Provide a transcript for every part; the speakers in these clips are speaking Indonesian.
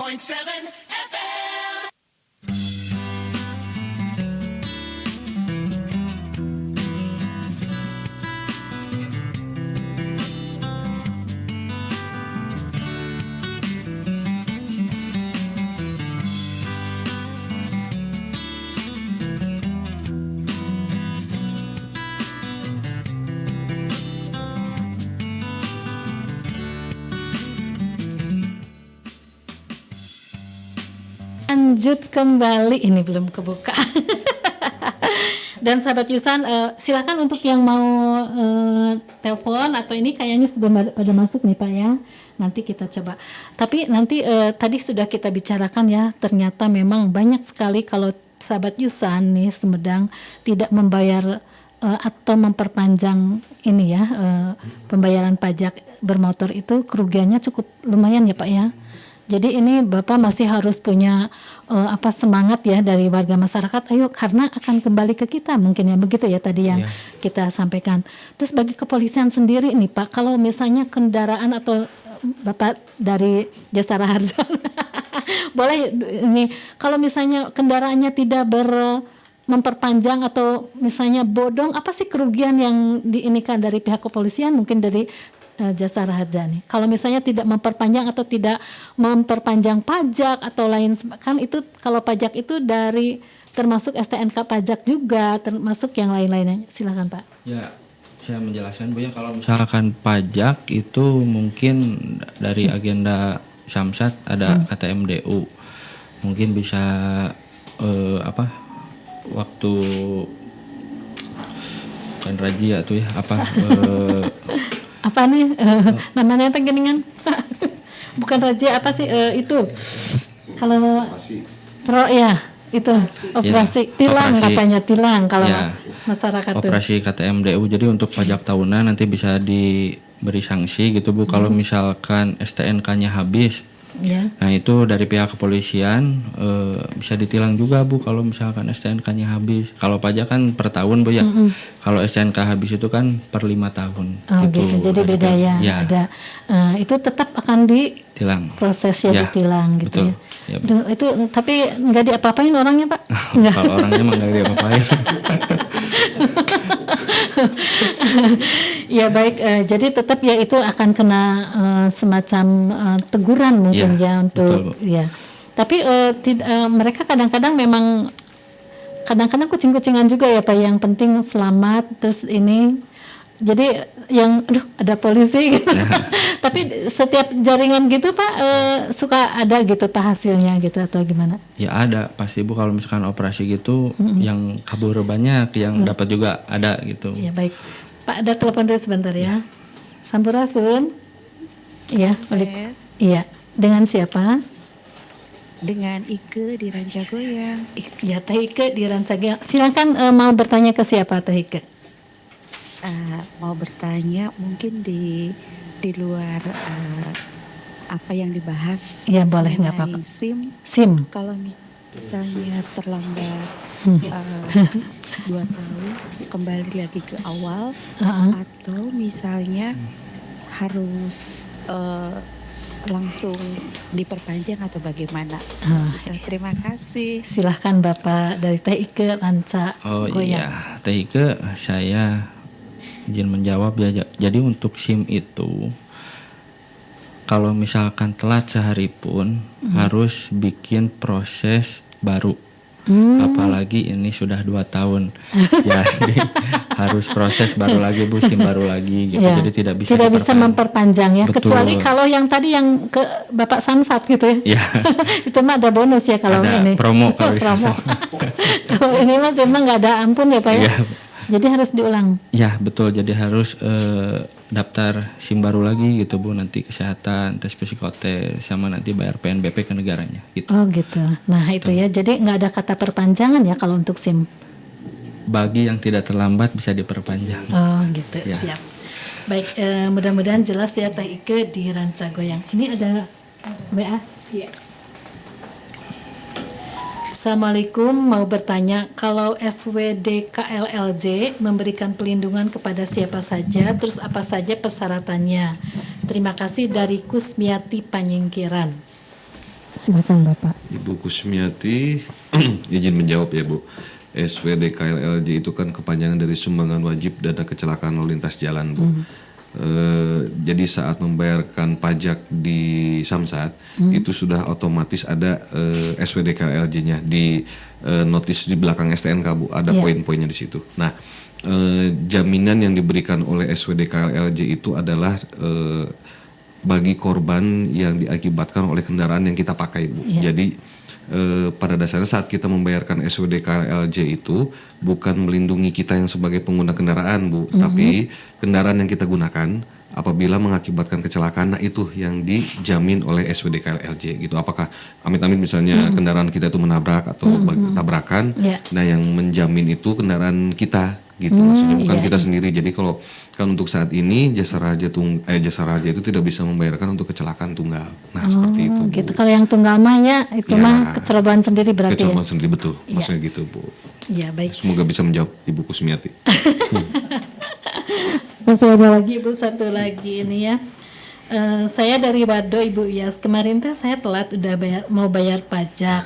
FM. Lanjut kembali, ini belum kebuka. Dan sahabat Yusan, silakan untuk yang mau telepon atau ini kayaknya sudah pada masuk nih Pak ya. Nanti kita coba. Tapi nanti tadi sudah kita bicarakan ya, ternyata memang banyak sekali kalau sahabat Yusan nih Sumedang tidak membayar atau memperpanjang ini ya, pembayaran pajak bermotor itu kerugiannya cukup lumayan ya Pak ya. Jadi ini Bapak masih harus punya semangat ya dari warga masyarakat, ayo karena akan kembali ke kita mungkin ya, begitu ya tadi yang kita sampaikan. Terus bagi kepolisian sendiri nih Pak, kalau misalnya kendaraan atau Bapak dari Jasa Raharja boleh ini, kalau misalnya kendaraannya tidak memperpanjang atau misalnya bodong, apa sih kerugian yang diinikan dari pihak kepolisian, mungkin dari Jasa Raharja nih. Kalau misalnya tidak memperpanjang atau tidak memperpanjang pajak atau lain, kan itu kalau pajak itu dari termasuk STNK pajak juga, termasuk yang lain-lainnya. Silakan Pak. Ya, saya menjelaskan Bu ya, kalau misalkan pajak itu mungkin dari agenda Samsat ada KTMDU. Mungkin bisa waktu kan razia tuh ya apa nih namanya geningan Pak? Bukan razia, apa sih itu kalau pro ya itu operasi tilang operasi, katanya tilang kalau masyarakat operasi KTMDU. Jadi untuk pajak tahunan nanti bisa diberi sanksi gitu Bu kalau misalkan STNK-nya habis. Nah itu dari pihak kepolisian bisa ditilang juga Bu kalau misalkan STNK-nya habis. Kalau pajak kan per tahun Bu ya. Kalau STNK habis itu kan per 5 tahun. Oh gitu. Jadi beda ya. Ada itu tetap akan ditilang. Prosesnya ditilang gitu. Betul. Ya. Duh, itu tapi nggak diapa-apain orangnya Pak? Kalau orangnya mah nggak diapa-apain. Ya baik, jadi tetap ya itu akan kena semacam teguran mungkin ya untuk betul, ya. Tapi mereka kadang-kadang memang kadang-kadang kucing-kucingan juga ya Pak. Yang penting selamat, terus ini jadi yang ada polisi gitu. Tapi setiap jaringan gitu Pak suka ada gitu Pak hasilnya gitu atau gimana? Ya ada pasti Bu, kalau misalkan operasi gitu yang kabur banyak, yang dapat juga ada gitu. Ya baik Pak, ada telepon dulu sebentar ya. Sampurasun. Iya, balik. Iya, dengan siapa? Dengan Ike di Rancagoyang. Ya Teh Ike di Rancagoyang. Silakan mau bertanya ke siapa Teh Ike? Mau bertanya mungkin di luar apa yang dibahas. Iya boleh, nggak apa-apa. SIM. Kalau misalnya terlambat 2 tahun kembali lagi ke awal, atau misalnya harus langsung diperpanjang atau bagaimana? Terima kasih. Silahkan Bapak dari Teh Ike Rancagoyang. Oh iya, Teh Ike, saya izin menjawab ya. Jadi untuk SIM itu kalau misalkan telat sehari pun harus bikin proses baru. Apalagi ini sudah 2 tahun. Jadi harus proses baru lagi Bu, SIM baru lagi gitu. Jadi tidak bisa memperpanjang ya. Betul. Kecuali kalau yang tadi yang ke Bapak Samsat gitu ya. Itu mah ada bonus ya kalau ada ini. Promo kalau promo. Kalau ini mah memang nggak ada ampun ya Pak ya. Jadi harus diulang. Ya betul, jadi harus daftar SIM baru lagi gitu Bu, nanti kesehatan, tes psikotes, sama nanti bayar PNBP ke negaranya gitu. Oh gitu. Nah itu ya, jadi nggak ada kata perpanjangan ya kalau untuk SIM? Bagi yang tidak terlambat bisa diperpanjang. Oh gitu, siap. Baik, mudah-mudahan jelas ya Teh Ike di Rancagoyang. Ini ada WA? Iya. Assalamualaikum, mau bertanya, kalau SWDKLLJ memberikan pelindungan kepada siapa saja, terus apa saja persyaratannya? Terima kasih dari Kusmiati Panyingkiran. Silakan Bapak. Ibu Kusmiati, izin menjawab ya Bu. SWDKLLJ itu kan kepanjangan dari sumbangan wajib dana kecelakaan lalu lintas jalan Bu. Jadi saat membayarkan pajak di Samsat itu sudah otomatis ada SWDKLLJ-nya di notis di belakang STNK Bu, ada poin-poinnya di situ. Nah, jaminan yang diberikan oleh SWDKLLJ itu adalah bagi korban yang diakibatkan oleh kendaraan yang kita pakai Bu. Jadi pada dasarnya saat kita membayarkan SWDKLJ itu bukan melindungi kita yang sebagai pengguna kendaraan Bu, tapi kendaraan yang kita gunakan apabila mengakibatkan kecelakaan, nah itu yang dijamin oleh SWDKLJ gitu. Apakah amit-amit misalnya kendaraan kita itu menabrak atau tabrakan, nah yang menjamin itu kendaraan kita gitu, maksudnya bukan kita sendiri. Jadi kalau kan untuk saat ini jasa raja itu tidak bisa membayarkan untuk kecelakaan tunggal. Nah seperti itu Bu. Gitu. Kalau yang tunggal mah ya itu mah kecerobohan sendiri berarti Kecerobohan ya. sendiri betul, maksudnya gitu Bu. Iya baik. Semoga bisa menjawab Ibu Kusmiati. Masih ada lagi Ibu, satu lagi ini ya. Saya dari Wado Ibu Iyas. Kemarin teh saya telat udah mau bayar pajak.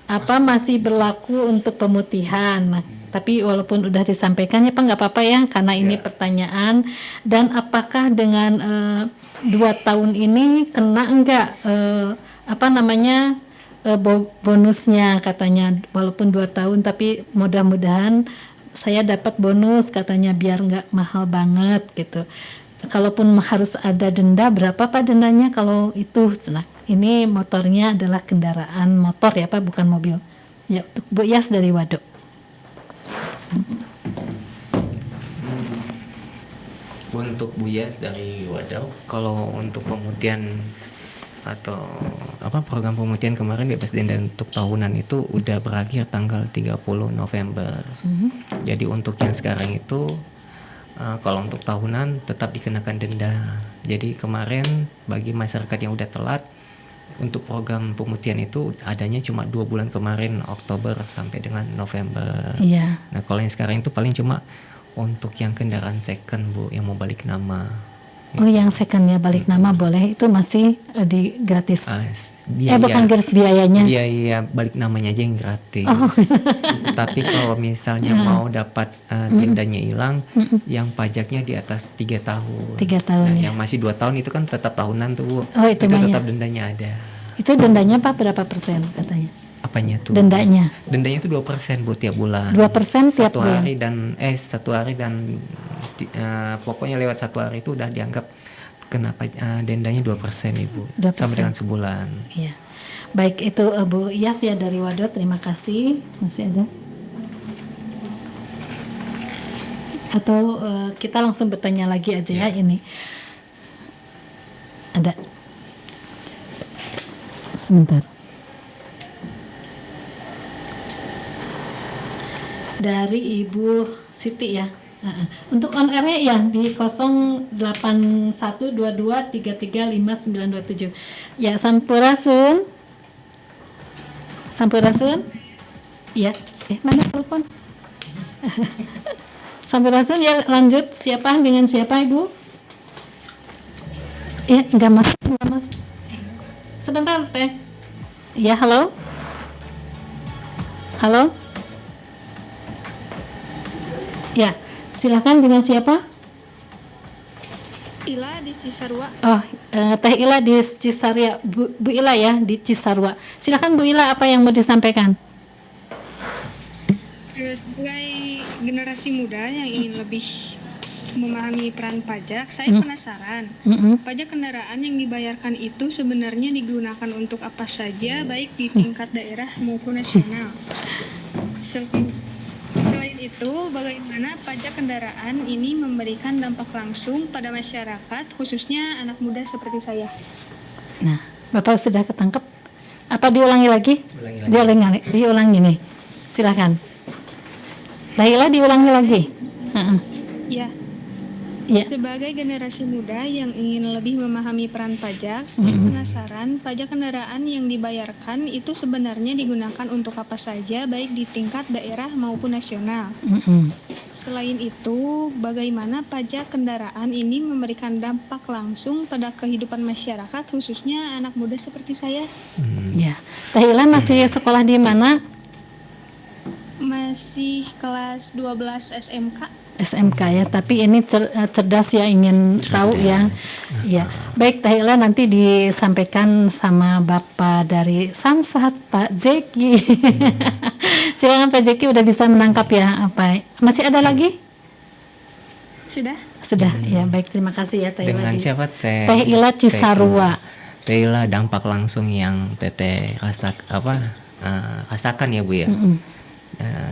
Apa masih berlaku untuk pemutihan? Nah, tapi walaupun udah disampaikan ya Pak nggak apa-apa ya, karena ini pertanyaan. Dan apakah dengan 2 tahun ini kena enggak bonusnya katanya, walaupun 2 tahun tapi mudah-mudahan saya dapat bonus katanya biar nggak mahal banget gitu. Kalaupun harus ada denda, berapa Pak dendanya kalau itu? Nah, ini motornya adalah kendaraan motor ya Pak, bukan mobil. Ya, untuk Bu Yas dari Waduk. Untuk Bu Yas dari Waduk, kalau untuk pemutihan atau program pemutihan kemarin bebas denda untuk tahunan itu udah berakhir tanggal 30 November. Jadi untuk yang sekarang itu kalau untuk tahunan tetap dikenakan denda. Jadi kemarin bagi masyarakat yang udah telat untuk program pemutihan itu adanya cuma 2 bulan kemarin, Oktober sampai dengan November. Iya. Nah kalau yang sekarang itu paling cuma untuk yang kendaraan second Bu, yang mau balik nama. Oh yang second ya balik nama boleh, itu masih di gratis. Bukan gratis biayanya. Biaya balik namanya aja yang gratis. Tapi kalau misalnya mau dapat dendanya hilang, yang pajaknya di atas 3 tahun. 3 tahun ya. Yang masih 2 tahun itu kan tetap tahunan tuh Bu. Oh itu tetap dendanya ada. Itu dendanya Pak berapa persen katanya? Apanya tuh? Dendanya itu 2% Bu tiap bulan. 2% tiap bulan. Satu hari dan pokoknya lewat 1 hari itu udah dianggap kenapa dendanya 2% Ibu. 2%. Sampai dengan sebulan. Iya. Baik itu Bu Iyas ya dari Wadot, terima kasih. Masih ada? Atau kita langsung bertanya lagi aja ya ini. Ada. Sebentar. Dari Ibu Siti ya. Untuk on air ya di 0812233597. Ya, Sampurasun. Ya, mana telepon? Sampurasun ya, lanjut. Siapa dengan siapa Ibu? Ya, enggak masuk. Sebentar, Teh. Ya, halo. Ya, silakan dengan siapa? Ila di Cisarua. Oh, Teh Ila di Cisarua. Bu Ila ya di Cisarua. Silakan Bu Ila, apa yang mau disampaikan? Sebagai generasi muda yang ingin lebih memahami peran pajak, saya penasaran. Pajak kendaraan yang dibayarkan itu sebenarnya digunakan untuk apa saja, baik di tingkat daerah maupun nasional. Selain itu, bagaimana pajak kendaraan ini memberikan dampak langsung pada masyarakat, khususnya anak muda seperti saya? Nah, Bapak sudah ketangkep? Apa diulangi lagi? Diulangi nih. Silakan. Laila diulangi lagi. Ya. Ya. Sebagai generasi muda yang ingin lebih memahami peran pajak, saya penasaran pajak kendaraan yang dibayarkan itu sebenarnya digunakan untuk apa saja, baik di tingkat daerah maupun nasional. Selain itu, bagaimana pajak kendaraan ini memberikan dampak langsung pada kehidupan masyarakat, khususnya anak muda seperti saya? Ya, Teh Ila masih sekolah di mana? Masih kelas 12 SMK. SMK ya, tapi ini cerdas ya, ingin tahu ya. Ya, baik Teh Ila, nanti disampaikan sama Bapak dari Samsat, Pak Zeki. Silakan Pak Zeki, udah bisa menangkap ya apa? Masih ada lagi? Sudah ya, baik, terima kasih ya Teh Ila. Dengan siapa Teh? Teh Ila Cisarua. Teh Ila, dampak langsung yang Teteh rasakan ya Bu ya.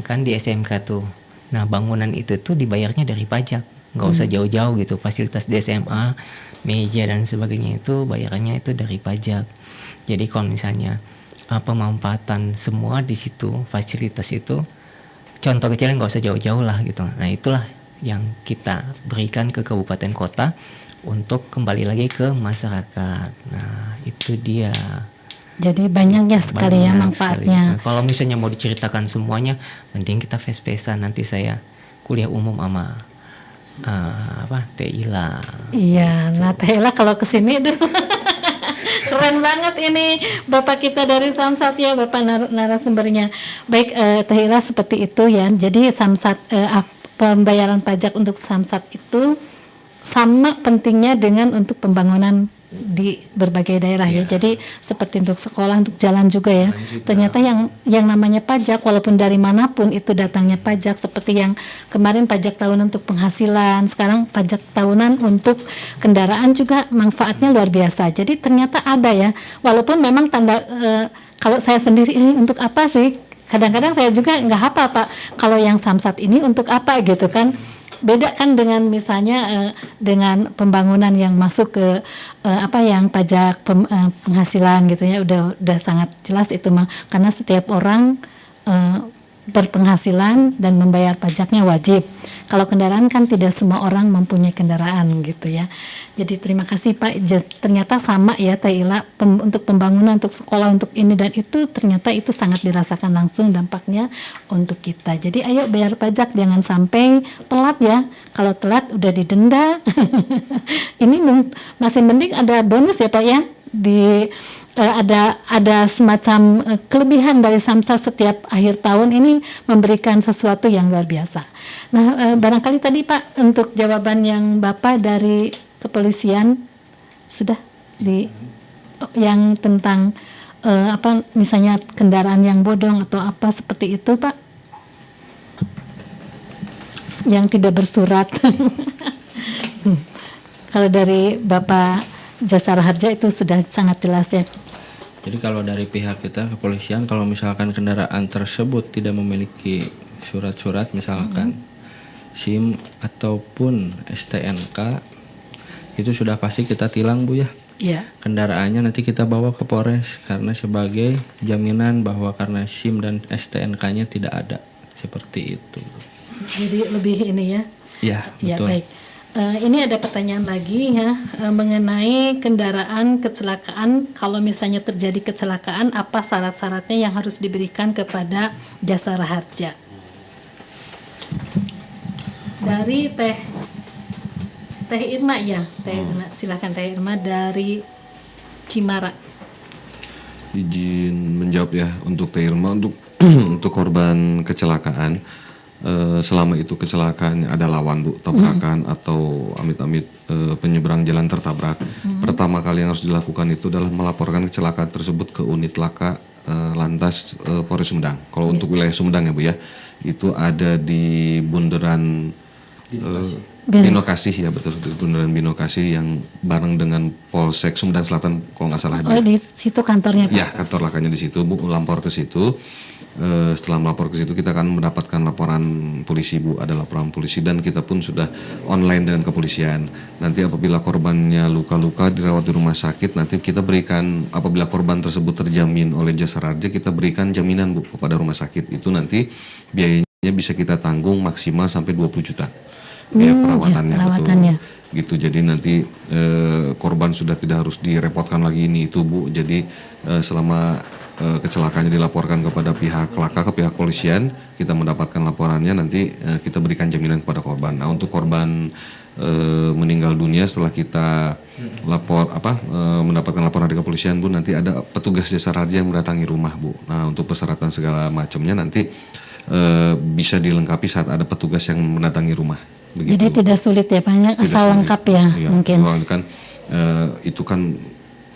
Kan di SMK tuh. Nah, bangunan itu tuh dibayarnya dari pajak. Nggak usah jauh-jauh gitu. Fasilitas di SMA, meja dan sebagainya itu bayarannya itu dari pajak. Jadi kalau misalnya pemanfaatan semua di situ, fasilitas itu, contoh kecilnya nggak usah jauh-jauh lah gitu. Nah, itulah yang kita berikan ke kabupaten kota untuk kembali lagi ke masyarakat. Nah, itu dia. Jadi banyaknya sekali ya manfaatnya. Nah, kalau misalnya mau diceritakan semuanya, mending kita face-facean, nanti saya kuliah umum sama Teh Ila. Iya, nah Teh Ila kalau kesini aduh keren banget ini Bapak kita dari Samsat ya, Bapak narasumbernya. Baik, Teh Ila seperti itu ya. Jadi Samsat, pembayaran pajak untuk Samsat itu sama pentingnya dengan untuk pembangunan di berbagai daerah ya. Jadi seperti untuk sekolah, untuk jalan juga ya. Ternyata yang namanya pajak, walaupun dari manapun itu datangnya pajak, seperti yang kemarin pajak tahunan untuk penghasilan, sekarang pajak tahunan untuk kendaraan juga manfaatnya luar biasa. Jadi ternyata ada ya, walaupun memang kalau saya sendiri ini untuk apa sih? Kadang-kadang saya juga nggak hafal Pak, kalau yang Samsat ini untuk apa gitu kan. Beda kan dengan misalnya dengan pembangunan yang masuk ke yang pajak penghasilan gitu ya, udah sangat jelas itu mah, karena setiap orang berpenghasilan dan membayar pajaknya wajib. Kalau kendaraan kan tidak semua orang mempunyai kendaraan gitu ya. Jadi terima kasih Pak. Ternyata sama ya Teh Ila, untuk pembangunan, untuk sekolah, untuk ini dan itu, ternyata itu sangat dirasakan langsung dampaknya untuk kita. Jadi ayo bayar pajak, jangan sampai telat ya. Kalau telat udah didenda. Ini masih mending ada bonus ya Pak ya. Ada semacam kelebihan dari Samsat setiap akhir tahun ini, memberikan sesuatu yang luar biasa. Nah, barangkali tadi Pak untuk jawaban yang Bapak dari kepolisian sudah yang tentang misalnya kendaraan yang bodong atau apa seperti itu Pak, yang tidak bersurat. Kalau dari Bapak Jasara Harja itu sudah sangat jelas ya. Jadi kalau dari pihak kita kepolisian, kalau misalkan kendaraan tersebut tidak memiliki surat-surat, misalkan SIM ataupun STNK, itu sudah pasti kita tilang Bu ya. Iya. Kendaraannya nanti kita bawa ke Polres karena sebagai jaminan bahwa karena SIM dan STNK-nya tidak ada, seperti itu. Jadi lebih ini ya. Ya, Ya betul. baik. Ini ada pertanyaan lagi ya, mengenai kendaraan kecelakaan. Kalau misalnya terjadi kecelakaan, apa syarat-syaratnya yang harus diberikan kepada Jasara Harja? Dari Teh Irma ya, Teh Irma, silakan Teh Irma dari Cimara. Izin menjawab ya untuk Teh Irma, untuk untuk korban kecelakaan. Selama itu kecelakaannya ada lawan Bu, tabrakan atau amit-amit penyeberang jalan tertabrak, pertama kali yang harus dilakukan itu adalah melaporkan kecelakaan tersebut ke unit laka lantas Polres Sumedang. Kalau untuk wilayah Sumedang ya Bu ya, itu ada di bundaran Binokasih ya, betul, di bundaran Binokasih yang bareng dengan Polsek Sumedang Selatan kalau nggak salah. Oh di situ kantornya Pak? Ya, kantor lakanya di situ Bu, lapor ke situ. Setelah melapor ke situ kita akan mendapatkan laporan polisi Bu, ada laporan polisi dan kita pun sudah online dengan kepolisian. Nanti apabila korbannya luka-luka dirawat di rumah sakit, nanti kita berikan, apabila korban tersebut terjamin oleh Jasara Harja, kita berikan jaminan Bu kepada rumah sakit. Itu nanti biayanya bisa kita tanggung maksimal sampai 20 juta. biaya perawatannya, perawatannya. betul. Gitu. Jadi nanti korban sudah tidak harus direpotkan lagi ini itu Bu. Jadi selama kecelakaannya dilaporkan kepada pihak laka, ke pihak polisian, kita mendapatkan laporannya, nanti kita berikan jaminan kepada korban. Nah, untuk korban meninggal dunia setelah kita mendapatkan laporan dari kepolisian Bu, nanti ada petugas jasa raja yang mendatangi rumah Bu. Nah, untuk persyaratan segala macamnya nanti bisa dilengkapi saat ada petugas yang mendatangi rumah. Begitu. Jadi tidak sulit ya Pak, Tidak asal sulit. lengkap ya, Iya, mungkin. soalnya kan itu kan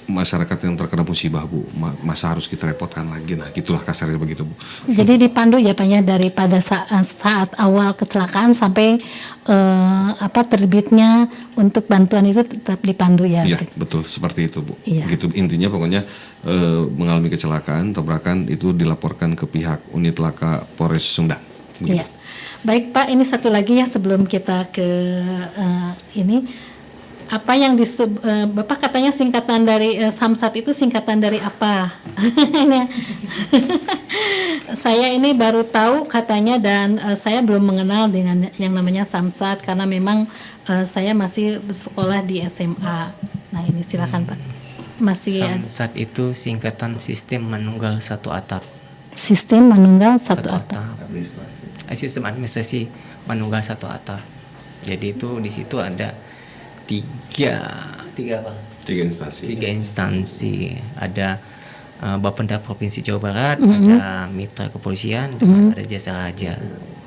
masyarakat yang terkena musibah Bu, masa harus kita repotkan lagi, nah gitulah kasarnya begitu Bu. Jadi dipandu ya Pak ya, daripada saat awal kecelakaan sampai terbitnya untuk bantuan itu tetap dipandu ya. Iya betul, seperti itu Bu. Iya. Gitu intinya, pokoknya mengalami kecelakaan, tabrakan itu dilaporkan ke pihak unit laka Polres Sumedang. Begitu. Iya. Baik Pak, ini satu lagi ya sebelum kita ke ini, apa yang Bapak katanya singkatan dari Samsat itu singkatan dari apa? Saya ini baru tahu katanya, dan saya belum mengenal dengan yang namanya Samsat karena memang saya masih bersekolah di SMA. Nah ini silakan Pak. Masih Samsat itu singkatan Sistem Manunggal Satu Atap. Sistem Manunggal Satu Atap. Sistem administrasi Manunggal Satu Atap. Jadi itu di situ ada tiga instansi. Ada Bapenda Provinsi Jawa Barat, ada Mitra Kepolisian, dan ada Jasa Raja.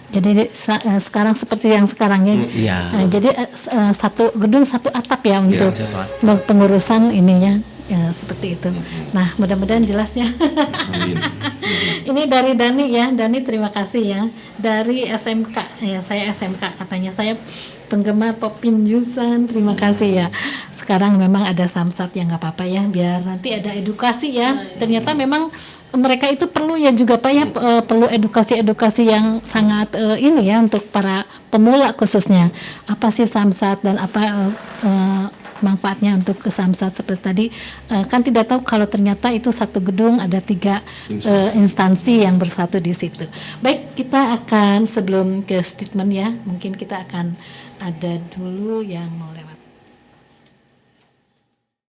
Jadi sekarang seperti yang sekarang ya. Iya. Jadi satu gedung satu atap ya untuk satu atap. pengurusan ininya ya, seperti itu. Nah mudah-mudahan jelas ya. Amin. Ini dari Dani ya, Dani terima kasih ya. Dari SMK ya, saya SMK katanya, saya penggemar Popin Jusan, terima kasih ya. Sekarang memang ada Samsat ya, nggak apa-apa ya, biar nanti ada edukasi ya. Ternyata memang mereka itu perlu ya juga Pak ya, perlu edukasi yang sangat ini ya untuk para pemula khususnya. Apa sih Samsat dan apa manfaatnya untuk ke Samsat seperti tadi, kan tidak tahu kalau ternyata itu satu gedung ada 3 instansi yang bersatu di situ. Baik, kita akan sebelum ke statement ya, mungkin kita akan ada dulu yang mau lewat.